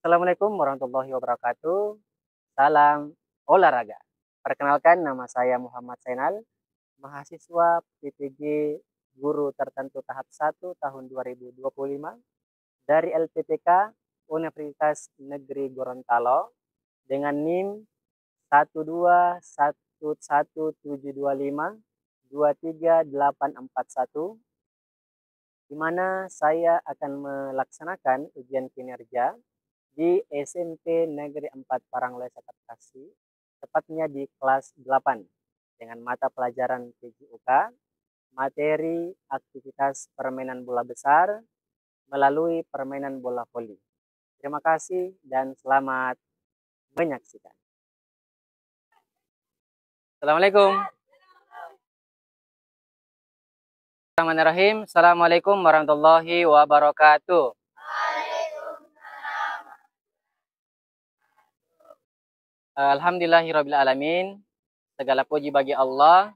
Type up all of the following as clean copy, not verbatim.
Assalamualaikum warahmatullahi wabarakatuh. Salam olahraga. Perkenalkan, nama saya Muhammad Zainal, mahasiswa PTG Guru Tertentu Tahap 1 tahun 2025 dari LPTK Universitas Negeri Gorontalo dengan NIM 1211725238841, di mana saya akan melaksanakan ujian kinerja di SMP Negeri 4 Parangloesa Bekasi, tepatnya di kelas 8 dengan mata pelajaran PJOK, materi aktivitas permainan bola besar melalui permainan bola voli. Terima kasih dan selamat menyaksikan. Assalamualaikum. Bismillahirrahmanirrahim. Assalamualaikum warahmatullahi wabarakatuh. Alhamdulillahirrabbilalamin. Segala puji bagi Allah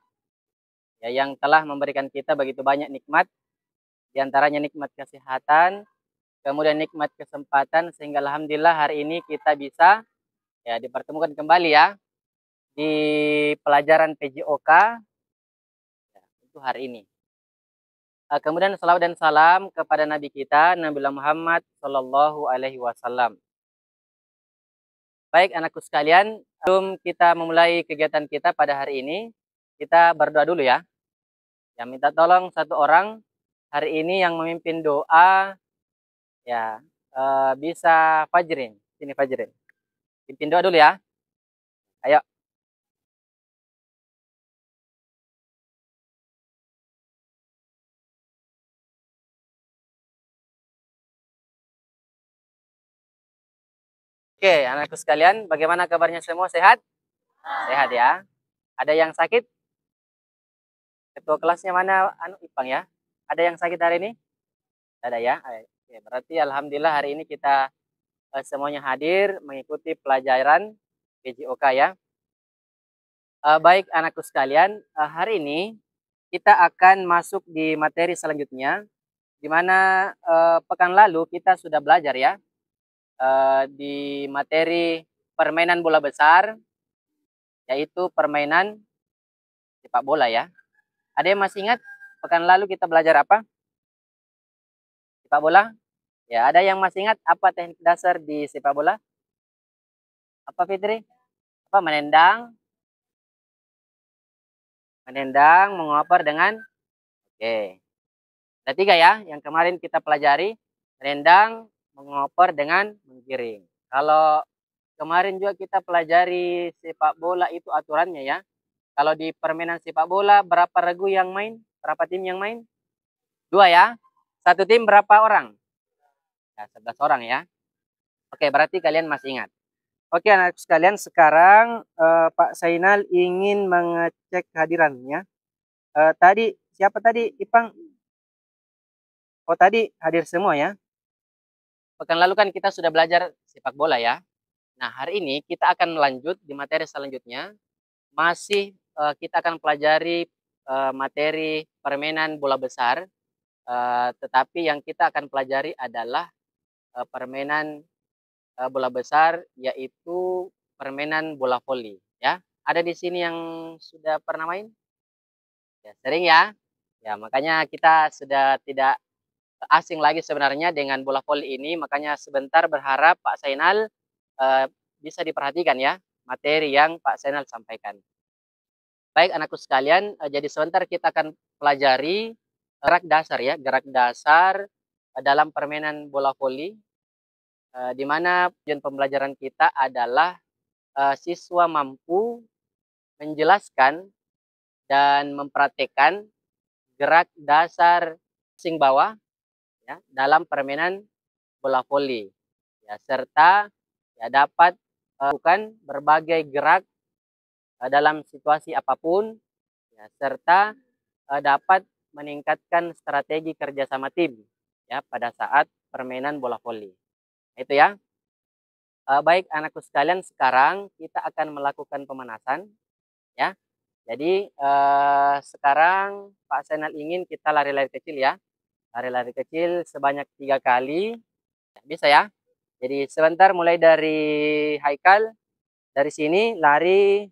ya, yang telah memberikan kita begitu banyak nikmat, di antaranya nikmat kesehatan, kemudian nikmat kesempatan, sehingga alhamdulillah hari ini kita bisa ya dipertemukan kembali ya di pelajaran PJOK ya, untuk hari ini. Kemudian salawat dan salam kepada Nabi kita, Nabi Muhammad Sallallahu Alaihi Wasallam. Baik anakku sekalian, sebelum kita memulai kegiatan kita pada hari ini, kita berdoa dulu ya. Ya, minta tolong satu orang hari ini yang memimpin doa ya, bisa Fajrin. Sini Fajrin. Pimpin doa dulu ya. Ayo. Oke, anakku sekalian, bagaimana kabarnya semua? Sehat? Sehat ya. Ada yang sakit? Ketua kelasnya mana? Ipang ya. Ada yang sakit hari ini? Ada ya. Oke, berarti alhamdulillah hari ini kita semuanya hadir mengikuti pelajaran PJOK ya. Baik anakku sekalian, hari ini kita akan masuk di materi selanjutnya, di mana pekan lalu kita sudah belajar ya di materi permainan bola besar, yaitu permainan sepak bola ya. Ada yang masih ingat pekan lalu kita belajar apa? Sepak bola? Ya, ada yang masih ingat apa teknik dasar di sepak bola? Apa Fitri? Apa menendang? Menendang, mengoper dengan oke. Ada 3 ya yang kemarin kita pelajari, menendang, mengoper dengan menggiring. Kalau kemarin juga kita pelajari sepak bola itu aturannya ya. Kalau di permainan sepak bola berapa regu yang main? Berapa tim yang main? 2 ya. Satu tim berapa orang? Ya, 11 orang ya. Oke, berarti kalian masih ingat. Oke, anak sekalian, sekarang Pak Zainal ingin mengecek kehadirannya. Tadi siapa tadi? Ipang. Oh, tadi hadir semua ya. Pekan lalu kan kita sudah belajar sepak bola ya. Nah, hari ini kita akan melanjut di materi selanjutnya. Masih kita akan pelajari materi permainan bola besar. Tetapi yang kita akan pelajari adalah permainan bola besar, yaitu permainan bola voli ya. Ada di sini yang sudah pernah main? Ya, sering ya. Ya, makanya kita sudah tidak asing lagi sebenarnya dengan bola voli ini, makanya sebentar berharap Pak Zainal bisa diperhatikan ya materi yang Pak Zainal sampaikan. Baik anakku sekalian, jadi sebentar kita akan pelajari gerak dasar ya, gerak dasar dalam permainan bola voli, di mana tujuan pembelajaran kita adalah siswa mampu menjelaskan dan mempraktekkan gerak dasar sing bawah ya, dalam permainan bola voli ya, serta ya, dapat melakukan berbagai gerak dalam situasi apapun ya, serta dapat meningkatkan strategi kerjasama tim ya pada saat permainan bola voli. Itu ya. Baik anakku sekalian, sekarang kita akan melakukan pemanasan ya. Jadi sekarang Pak Zainal ingin kita lari-lari kecil ya. Lari-lari kecil sebanyak 3 kali. Bisa ya? Jadi sebentar mulai dari Haikal, dari sini lari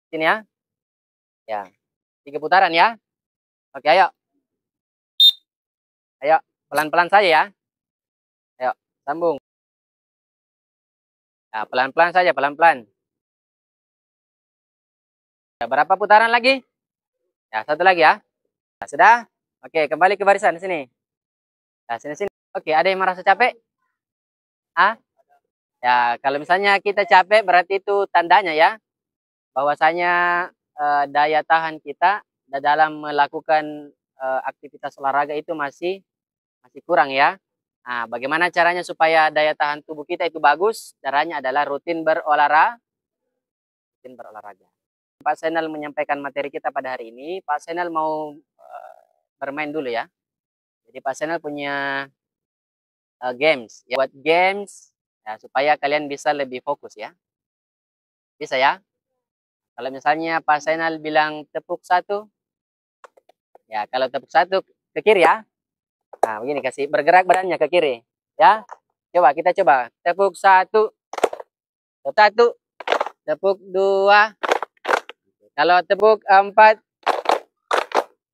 sini ya. Ya, 3 putaran ya. Oke, ayo. Ayo, pelan-pelan saja ya. Ayo, sambung. Ya, pelan-pelan saja, pelan-pelan. Ya, berapa putaran lagi? Ya, satu lagi ya. Ya, sudah? Oke, kembali ke barisan sini. Ya, sini-sini. Oke, ada yang merasa capek? Ah? Ya, kalau misalnya kita capek berarti itu tandanya ya, bahwasanya daya tahan kita dalam melakukan aktivitas olahraga itu masih kurang ya. Nah, bagaimana caranya supaya daya tahan tubuh kita itu bagus? Caranya adalah rutin berolahraga. Rutin berolahraga. Pak Senal menyampaikan materi kita pada hari ini. Pak Senal mau bermain dulu ya. Jadi Pak Senal punya games. Ya, buat games ya, supaya kalian bisa lebih fokus ya. Bisa ya? Kalau misalnya Pak Senal bilang tepuk satu, ya kalau tepuk satu ke kiri ya. Nah, begini kasih bergerak badannya ke kiri. Ya. Coba kita coba. Tepuk satu, tepuk satu, tepuk dua. Kalau tepuk empat.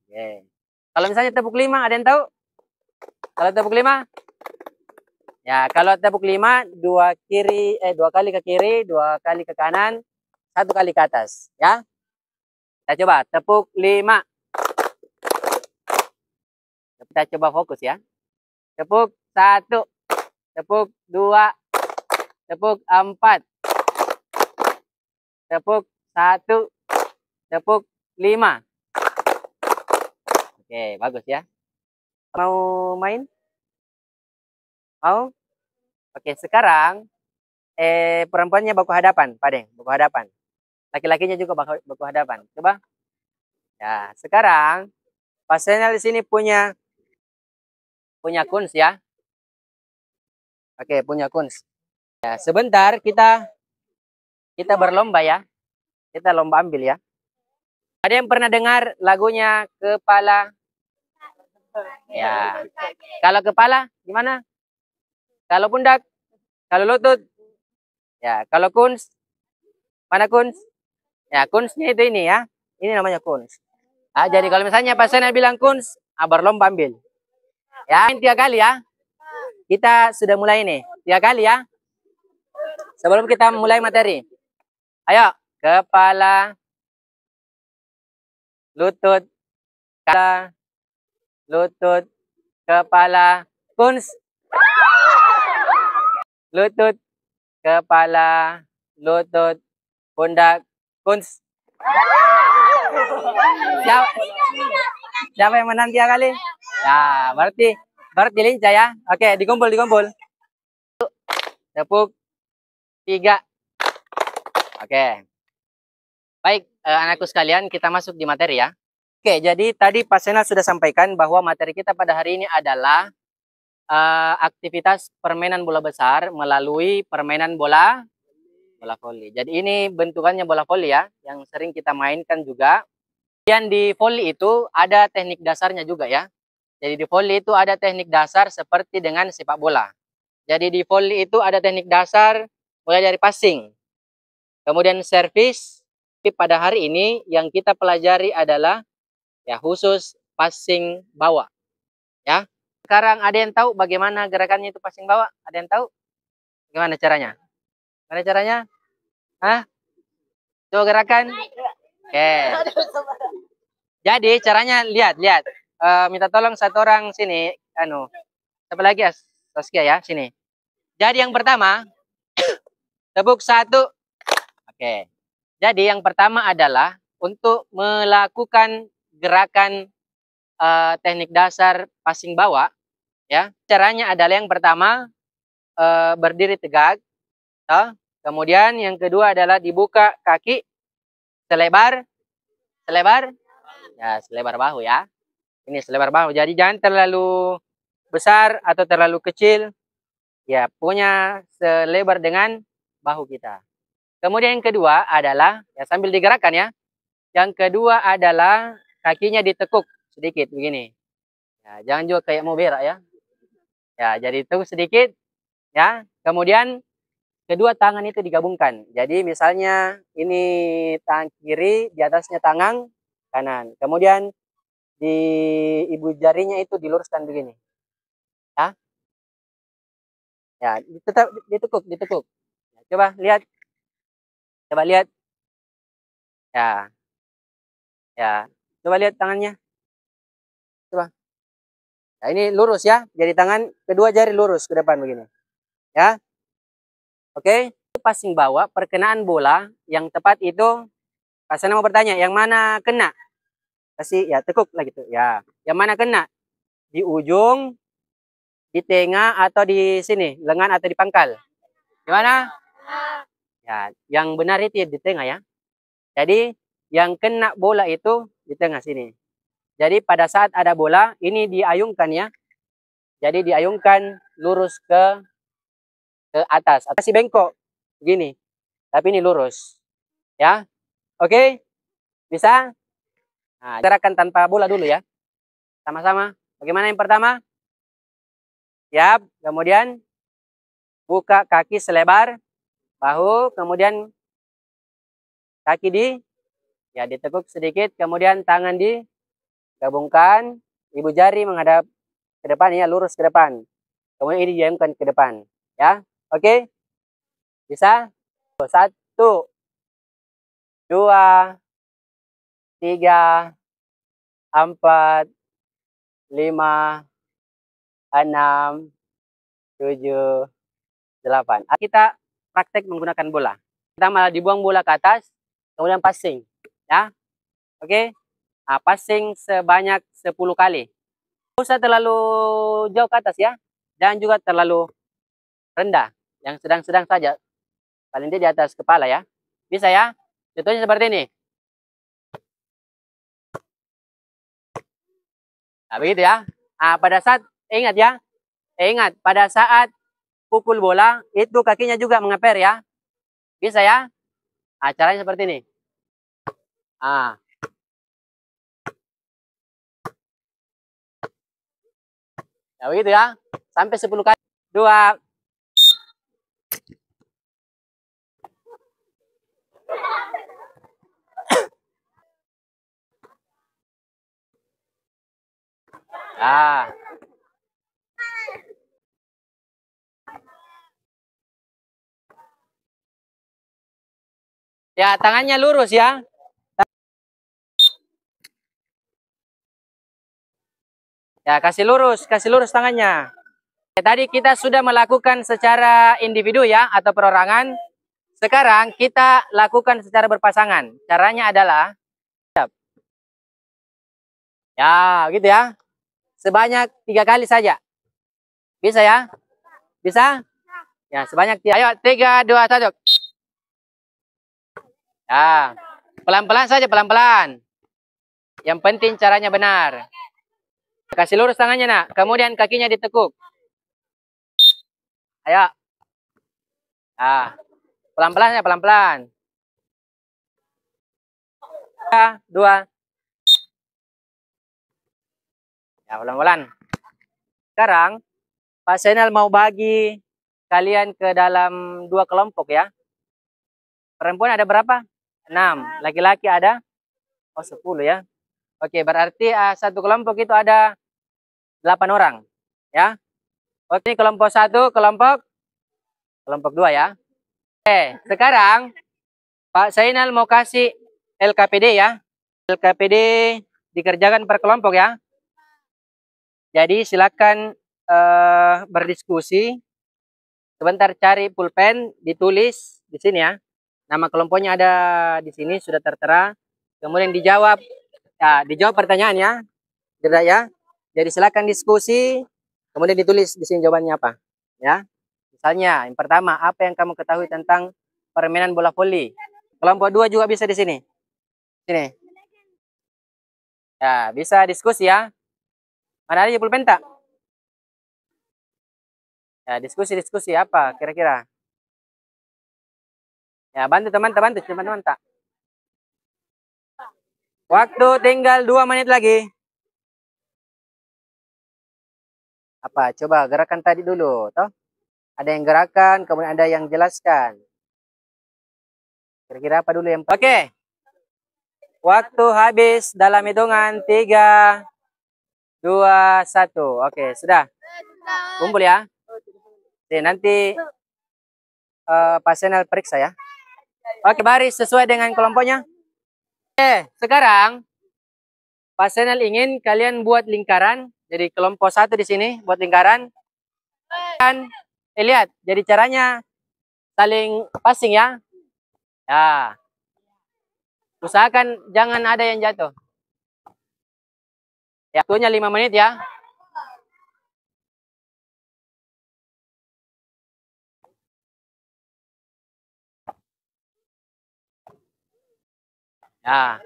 Oke. Kalau misalnya tepuk lima, ada yang tahu? Kalau tepuk lima? Ya, kalau tepuk lima, dua kali ke kiri, dua kali ke kanan, satu kali ke atas. Ya. Kita coba tepuk lima. Kita coba fokus ya. Tepuk satu, tepuk dua, tepuk empat, tepuk satu, tepuk lima. Oke, bagus ya. Mau main? Mau? Oke, sekarang perempuannya baku hadapan, Pak Deng, baku hadapan. Laki-lakinya juga baku hadapan. Coba. Ya, sekarang Pak Senel di sini punya kuns ya. Oke, punya kuns. Ya, sebentar kita berlomba ya. Kita lomba ambil ya. Ada yang pernah dengar lagunya Kepala? Ya. Kalau kepala gimana? Kalau pundak? Kalau lutut? Ya, kalau kuns? Mana kuns? Ya, kunsnya itu ini ya. Ini namanya kuns. Ah, jadi kalau misalnya Pak Senel bilang kuns, berlomba ambil. Ya, 3 kali ya. Kita sudah mulai nih. 3 kali ya. Sebelum kita mulai materi. Ayo, kepala, lutut, kepala, lutut, kepala, kuns. Lutut, kepala, lutut, pundak, kuns. Siapa yang menang 3 kali? Ya, berarti lincah ya. Oke, dikumpul. Tepuk 3. Oke. Baik, anakku sekalian, kita masuk di materi ya. Oke, jadi tadi Pak Senal sudah sampaikan bahwa materi kita pada hari ini adalah aktivitas permainan bola besar melalui permainan bola voli. Jadi ini bentukannya bola voli ya, yang sering kita mainkan juga. Dan di voli itu ada teknik dasarnya juga ya. Jadi di voli itu ada teknik dasar seperti dengan sepak bola. Jadi di voli itu ada teknik dasar mulai dari passing, kemudian servis. Pada hari ini yang kita pelajari adalah ya khusus passing bawah. Ya. Sekarang ada yang tahu bagaimana gerakannya itu passing bawah? Ada yang tahu? Gimana caranya? Gimana caranya? Hah? Coba gerakan. Oke. Jadi caranya lihat. Minta tolong satu orang sini, siapa lagi ya? Saskia ya, sini. Jadi yang pertama, tepuk satu. Oke. Jadi yang pertama adalah untuk melakukan gerakan teknik dasar passing bawah ya. Caranya adalah yang pertama berdiri tegak, kemudian yang kedua adalah dibuka kaki selebar ya, selebar bahu ya. Ini selebar bahu. Jadi jangan terlalu besar atau terlalu kecil. Ya, punya selebar dengan bahu kita. Kemudian yang kedua adalah ya sambil digerakkan ya. Yang kedua adalah kakinya ditekuk sedikit begini. Ya, jangan juga kayak mau berak ya. Ya, jadi itu sedikit. ya. Kemudian kedua tangan itu digabungkan. Jadi misalnya ini tangan kiri, di atasnya tangan kanan. Kemudian di ibu jarinya itu diluruskan begini. Ya, ya, tetap ditekuk, ditekuk. Coba lihat, coba lihat. Ya, ya. Coba lihat tangannya. Coba. Nah, ini lurus ya. Jadi tangan kedua jari lurus ke depan begini. Ya. Oke. Passing bawah, perkenaan bola yang tepat itu Kasana mau bertanya, yang mana kena? Kasih ya tekuk lah gitu. Ya. Yang mana kena? Di ujung, di tengah atau di sini, lengan atau di pangkal? Gimana? Ya, yang benar itu di tengah ya. Jadi yang kena bola itu di tengah sini. Jadi pada saat ada bola, ini diayungkan ya. Jadi diayungkan lurus ke atas. Atas si bengkok. Begini. Tapi ini lurus. Ya. Oke? Bisa? Nah, gerakan tanpa bola dulu ya. Sama-sama. Bagaimana yang pertama? Siap. Kemudian buka kaki selebar bahu, kemudian kaki ya ditekuk sedikit, kemudian tangan digabungkan, ibu jari menghadap ke depan ya, lurus ke depan. Kemudian ini diamkan ke depan, ya. Oke? Bisa? Satu, dua, tiga, empat, lima, enam, tujuh, delapan. Kita praktek menggunakan bola. Kita malah dibuang bola ke atas, kemudian passing, ya. Oke? Nah, passing sebanyak 10 kali. Tidak usah terlalu jauh ke atas ya, dan juga terlalu rendah. Yang sedang-sedang saja, paling tidak di atas kepala ya. Bisa ya? Contohnya seperti ini. Nah, begitu ya. Nah, pada saat, ingat ya, ingat, pada saat pukul bola, itu kakinya juga mengeper ya. Bisa ya? Nah, caranya seperti ini. Ah, ya begitu ya. Sampai 10 kali. Dua. Ah. Ya, tangannya lurus ya. Ya, kasih lurus tangannya. Tadi kita sudah melakukan secara individu ya, atau perorangan. Sekarang kita lakukan secara berpasangan. Caranya adalah, ya gitu ya, sebanyak 3 kali saja. Bisa ya? Bisa? Ya, sebanyak 3. Ayo, 3, 2, 1. Ya, pelan-pelan saja, pelan-pelan. Yang penting caranya benar. Kasih lurus tangannya nak, kemudian kakinya ditekuk. Ayo. Ah, pelan-pelan ya, pelan-pelan. 3, 2. Ya, pelan-pelan. Sekarang Pak Senal mau bagi kalian ke dalam 2 kelompok ya. Perempuan ada berapa? 6. Laki-laki ada? Oh, 10 ya. Oke, berarti satu kelompok itu ada 8 orang. Ya. Oke, ini kelompok 1, kelompok 2 ya. Oke, sekarang Pak Zainal mau kasih LKPD ya. LKPD dikerjakan per kelompok ya. Jadi silakan berdiskusi. Sebentar cari pulpen, ditulis di sini ya. Nama kelompoknya ada di sini sudah tertera. Kemudian dijawab. Ya, dijawab pertanyaannya. Tidak ya. Jadi silakan diskusi. Kemudian ditulis di sini jawabannya apa. Ya. Misalnya, yang pertama, apa yang kamu ketahui tentang permainan bola voli? Kelompok 2 juga bisa di sini. Sini. Ya, bisa diskusi ya. Mana ada pulpen tak? Ya, diskusi apa kira-kira? Ya, bantu teman-teman tak? Waktu tinggal 2 menit lagi. Apa? Coba gerakan tadi dulu, toh? Ada yang gerakan, kemudian ada yang jelaskan. Kira-kira apa dulu yang... Oke. Waktu habis dalam hitungan 3, 2, 1. Oke, sudah. Kumpul ya. Oke, nanti Pak Senel periksa ya. Oke, baris sesuai dengan kelompoknya. Oke, sekarang Pak Senel ingin kalian buat lingkaran. Jadi kelompok 1 di sini buat lingkaran. Dan lihat, jadi caranya saling passing ya. Ya. Usahakan jangan ada yang jatuh. Ya, waktunya 5 menit ya. Ya.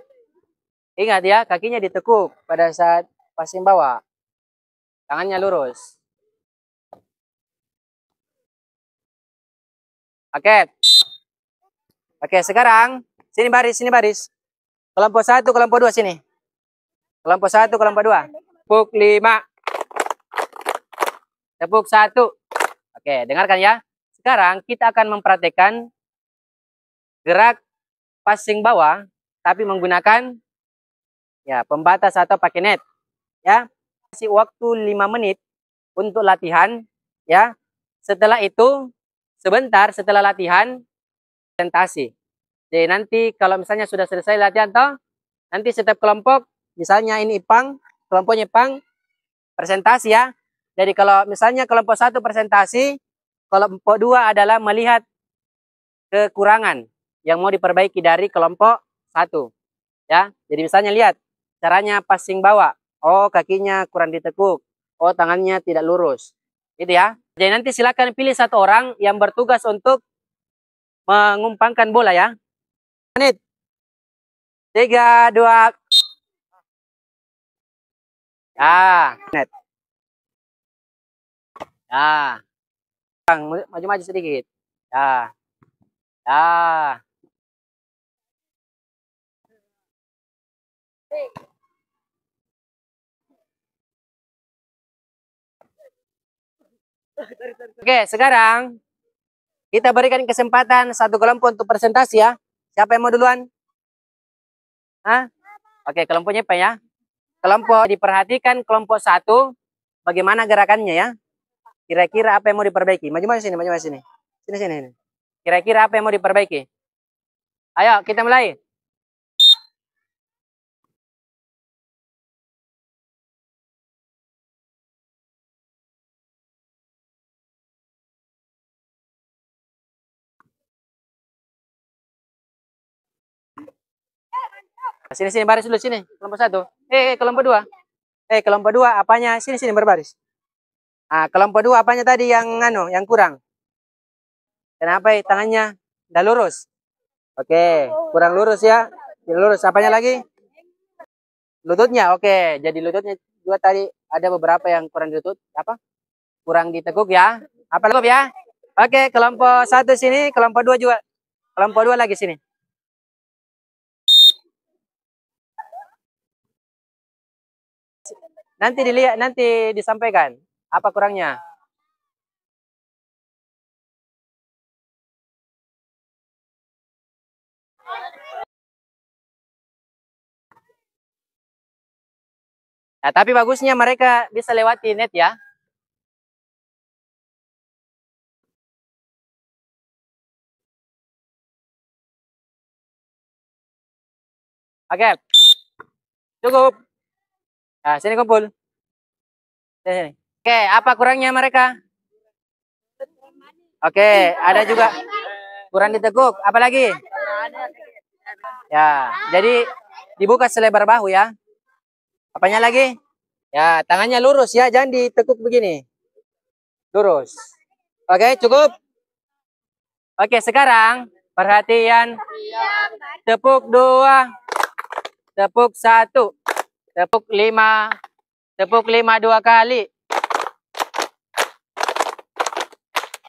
Ingat ya, kakinya ditekuk pada saat passing bawah. Tangannya lurus. Oke. Oke, sekarang sini baris, sini baris. Kelompok 1, kelompok 2 sini. Kelompok 1, kelompok 2. Tepuk 5. Tepuk 1. Oke, dengarkan ya. Sekarang kita akan mempraktekkan gerak passing bawah tapi menggunakan ya pembatas atau pakai net. Ya. Kasih waktu 5 menit untuk latihan ya. Setelah itu sebentar setelah latihan presentasi. Jadi nanti kalau misalnya sudah selesai latihan toh, nanti setiap kelompok, misalnya ini Ipang, kelompoknya Ipang, presentasi ya. Jadi kalau misalnya kelompok 1 presentasi, kelompok 2 adalah melihat kekurangan yang mau diperbaiki dari kelompok 1. Ya. Jadi misalnya lihat caranya passing bawah. Oh, kakinya kurang ditekuk. Oh, tangannya tidak lurus. Gitu ya. Jadi nanti silakan pilih satu orang yang bertugas untuk mengumpangkan bola ya. Menit. 3, 2. Ya, net. Ya. Maju-maju sedikit. Ya. Ya. Oke, sekarang kita berikan kesempatan satu kelompok untuk presentasi ya. Siapa yang mau duluan? Hah? Oke, kelompoknya apa ya? Kelompok diperhatikan kelompok 1 bagaimana gerakannya ya. Kira-kira apa yang mau diperbaiki? Maju-maju sini, maju-maju sini. Sini, sini, sini. Kira-kira apa yang mau diperbaiki? Ayo, kita mulai. Sini, sini, baris dulu, sini. Kelompok 1. Kelompok 2. Kelompok 2 apanya? Sini, sini, berbaris. Ah, kelompok 2 apanya tadi yang yang kurang? Kenapa tangannya nggak lurus? Oke, kurang lurus ya. Tidak lurus. Apanya lagi? Lututnya. Oke, jadi lututnya juga tadi ada beberapa yang kurang lutut. Apa? Kurang ditekuk ya. Apa lagi ya? Oke, kelompok 1 sini, kelompok 2 juga. Kelompok 2 lagi sini. Nanti dilihat, nanti disampaikan apa kurangnya. Nah, tapi bagusnya mereka bisa lewati net ya. Oke. Cukup. Nah, sini kumpul. Sini. Oke, apa kurangnya mereka? Oke, ada juga kurang diteguk. Apa lagi? Ya, jadi dibuka selebar bahu ya. Apanya lagi? Ya, tangannya lurus ya, jangan ditekuk begini. Lurus. Oke, cukup. Oke, sekarang perhatian. Tepuk 2, tepuk 1, tepuk 5, tepuk 5 2 kali.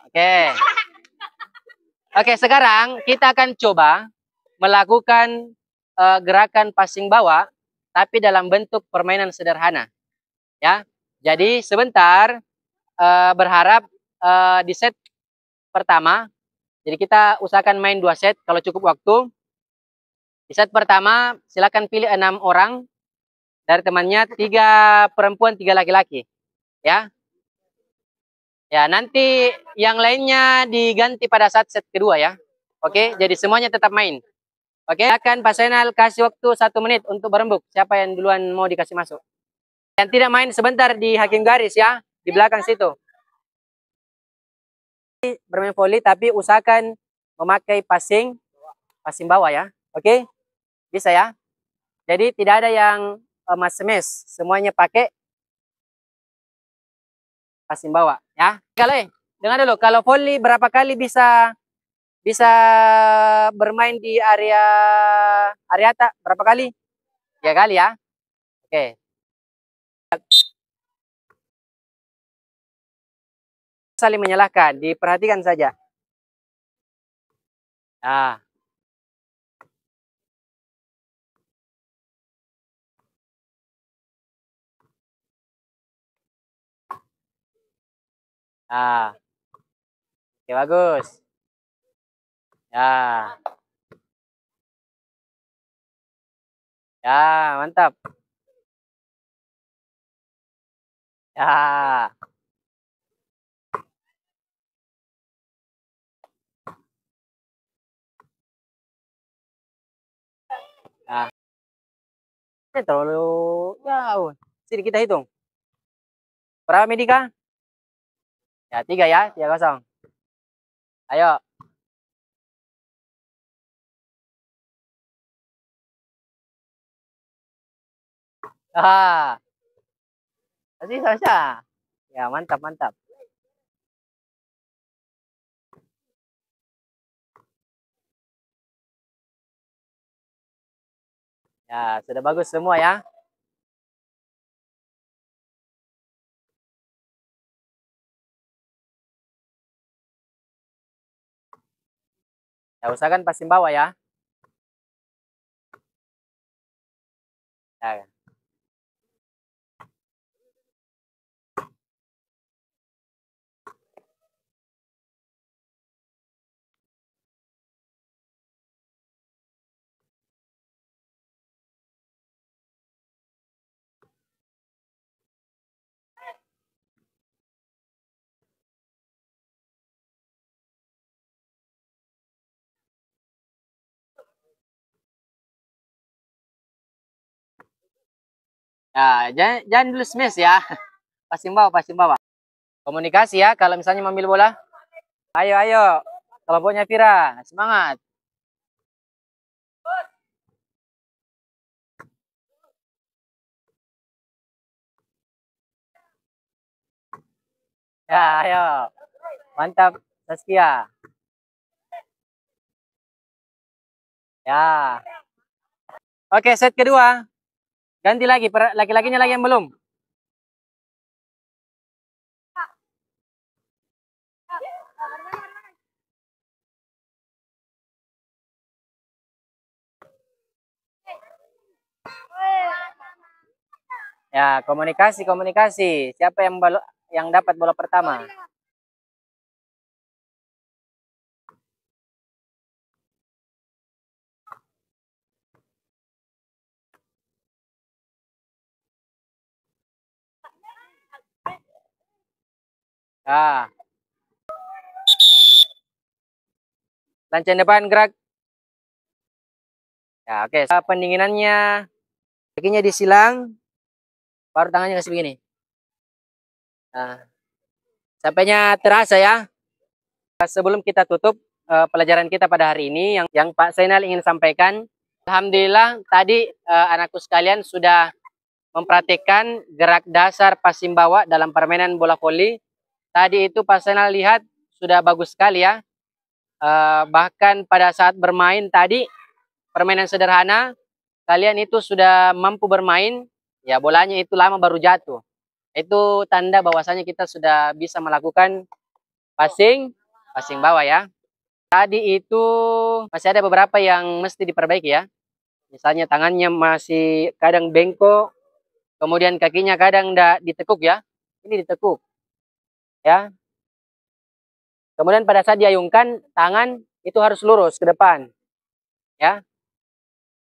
Oke. Oke, sekarang kita akan coba melakukan gerakan passing bawah tapi dalam bentuk permainan sederhana. Ya. Jadi sebentar berharap di set pertama. Jadi kita usahakan main 2 set kalau cukup waktu. Di set pertama silakan pilih 6 orang dari temannya, 3 perempuan, 3 laki-laki. Ya. Ya, nanti yang lainnya diganti pada saat set kedua ya. Oke, jadi semuanya tetap main. Oke, akan Pak Zainal kasih waktu 1 menit untuk berembuk. Siapa yang duluan mau dikasih masuk? Yang tidak main sebentar di hakim garis ya, di belakang situ. Bermain volley tapi usahakan memakai passing bawah ya. Oke, bisa ya. Jadi tidak ada yang smash, semuanya pakai passing bawah ya. Kalau dengar dulu, kalau volley berapa kali bisa bisa bermain di area tak berapa kali? 3 kali ya. Oke. Saling menyalahkan, diperhatikan saja. Ah. Ah. Oke, bagus. Ya. Ya, mantap. Ya. Ah. Terlalu jauh. Sini kita hitung. Berapa Medika? Ya, 3 ya, 3-0. Ayo. Ah. Bisa. Ya, mantap, mantap. Ya, sudah bagus semua ya. Ya, usahakan passing bawah ya. Ya. Ya, jangan dulu smash ya. Passing bawah. Komunikasi ya kalau misalnya mengambil bola. Ayo. Kelompoknya Vira, semangat. Ya, ayo. Mantap, Saskia. Ya. Oke, set kedua. Ganti lagi, laki-lakinya lagi yang belum. Ya, komunikasi. Siapa yang dapat bola pertama? Ya. Lancen depan gerak. Ya, oke. Pendinginannya, kakinya disilang, baru tangannya kasih begini. Nah, sampainya terasa ya. Sebelum kita tutup pelajaran kita pada hari ini, yang Pak Zainal ingin sampaikan, alhamdulillah tadi anakku sekalian sudah mempraktikkan gerak dasar passing bawah dalam permainan bola voli. Tadi itu Pak Zainal lihat sudah bagus sekali ya. Bahkan pada saat bermain tadi, permainan sederhana, kalian itu sudah mampu bermain, ya bolanya itu lama baru jatuh. Itu tanda bahwasanya kita sudah bisa melakukan passing bawah ya. Tadi itu masih ada beberapa yang mesti diperbaiki ya. Misalnya tangannya masih kadang bengkok, kemudian kakinya kadang tidak ditekuk ya. Ini ditekuk ya. Kemudian pada saat diayunkan, tangan itu harus lurus ke depan. Ya.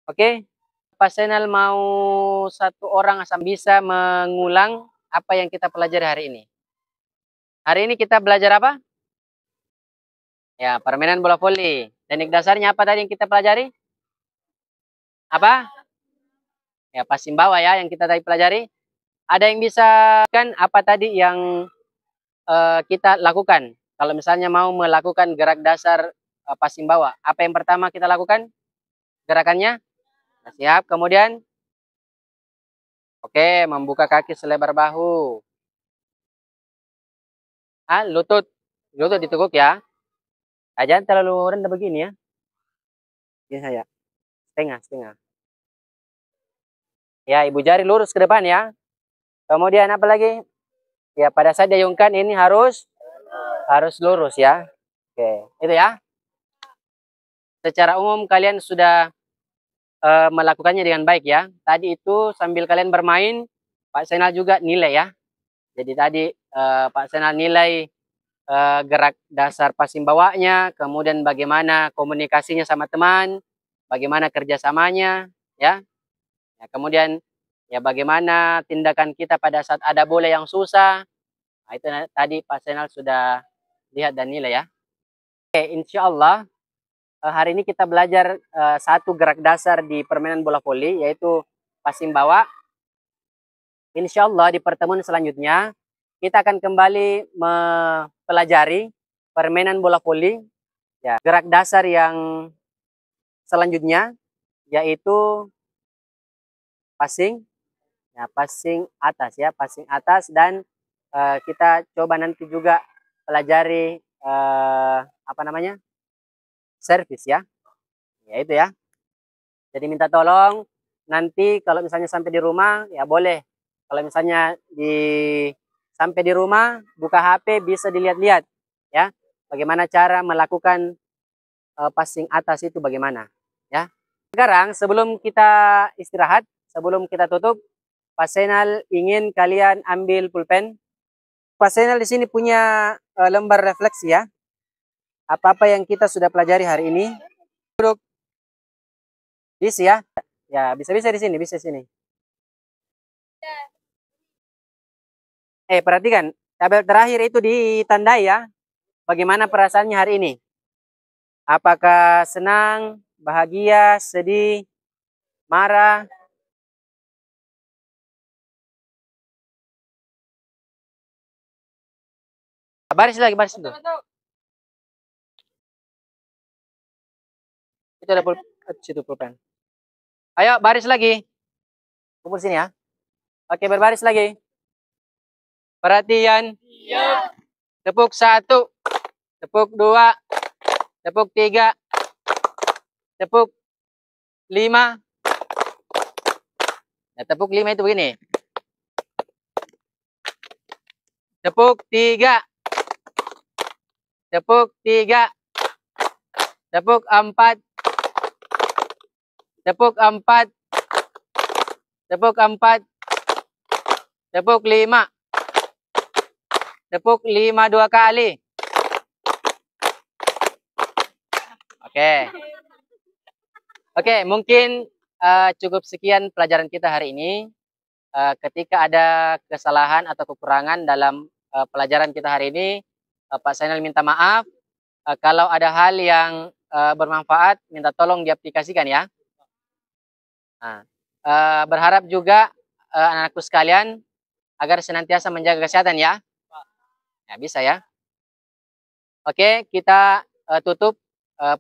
Oke. Pak Senal mau satu orang asal bisa mengulang apa yang kita pelajari hari ini. Hari ini kita belajar apa? Ya, permainan bola voli. Teknik dasarnya apa tadi yang kita pelajari? Apa? Ya, passing bawah ya yang kita tadi pelajari. Ada yang bisa kan apa tadi yang kita lakukan? Kalau misalnya mau melakukan gerak dasar passing bawah, apa yang pertama kita lakukan? Gerakannya? Nah, siap. Kemudian, oke, membuka kaki selebar bahu. Lutut. Lutut diteguk ya. Jangan terlalu rendah begini ya. Ya saya. Setengah, setengah. Ya, ibu jari lurus ke depan ya. Kemudian apa lagi? Ya, pada saat diayunkan ini harus lurus ya. Oke, itu ya. Secara umum kalian sudah melakukannya dengan baik ya. Tadi itu sambil kalian bermain, Pak Senal juga nilai ya. Jadi tadi Pak Senal nilai gerak dasar passing bawahnya, kemudian bagaimana komunikasinya sama teman, bagaimana kerjasamanya, ya. Ya, kemudian ya bagaimana tindakan kita pada saat ada bola yang susah. Nah, itu tadi Pak Senal sudah lihat dan nilai ya. Oke, insya Allah hari ini kita belajar satu gerak dasar di permainan bola voli, yaitu passing bawah. Insya Allah di pertemuan selanjutnya kita akan kembali mempelajari permainan bola voli, ya, gerak dasar yang selanjutnya yaitu passing, ya, passing atas ya, passing atas, dan kita coba nanti juga pelajari apa namanya, servis ya, ya itu ya. Jadi minta tolong nanti kalau misalnya sampai di rumah ya boleh, kalau misalnya sampai di rumah buka HP bisa dilihat-lihat ya bagaimana cara melakukan passing atas itu bagaimana ya. Sekarang sebelum kita istirahat, sebelum kita tutup, Pak Senal ingin kalian ambil pulpen. Pak Senal di sini punya lembar refleksi ya. Apa-apa yang kita sudah pelajari hari ini. Duduk. Bisa ya. Ya, bisa-bisa di sini, bisa di sini. Perhatikan, tabel terakhir itu ditandai ya. Bagaimana perasaannya hari ini? Apakah senang, bahagia, sedih, marah? Baris lagi, baris itu. Itu ada situ pulpen. Ayo baris lagi. Kumpul sini ya. Oke, berbaris lagi. Perhatian. Siap. Tepuk 1, tepuk 2, tepuk 3, tepuk 5. Nah, tepuk 5 itu begini. Tepuk 3. Tepuk 3. Tepuk 4. Tepuk 4. Tepuk 4. Tepuk 5. Tepuk 5 2 kali. Oke. Oke, mungkin cukup sekian pelajaran kita hari ini. Ketika ada kesalahan atau kekurangan dalam pelajaran kita hari ini, Pak Senal minta maaf. Kalau ada hal yang bermanfaat, minta tolong diaplikasikan ya. Nah, berharap juga anak-anakku sekalian agar senantiasa menjaga kesehatan ya. Ya, bisa ya. Oke, kita tutup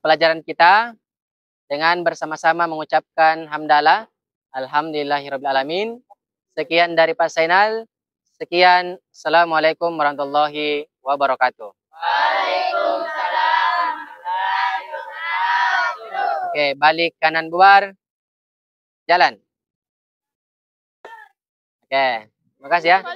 pelajaran kita dengan bersama-sama mengucapkan hamdalah. Alhamdulillahirrabbilalamin. Sekian dari Pak Senal. Sekian. Assalamualaikum warahmatullahi wabarakatuh. Waalaikumsalam. Oke, balik kanan bubar. Jalan. Oke, terima kasih ya.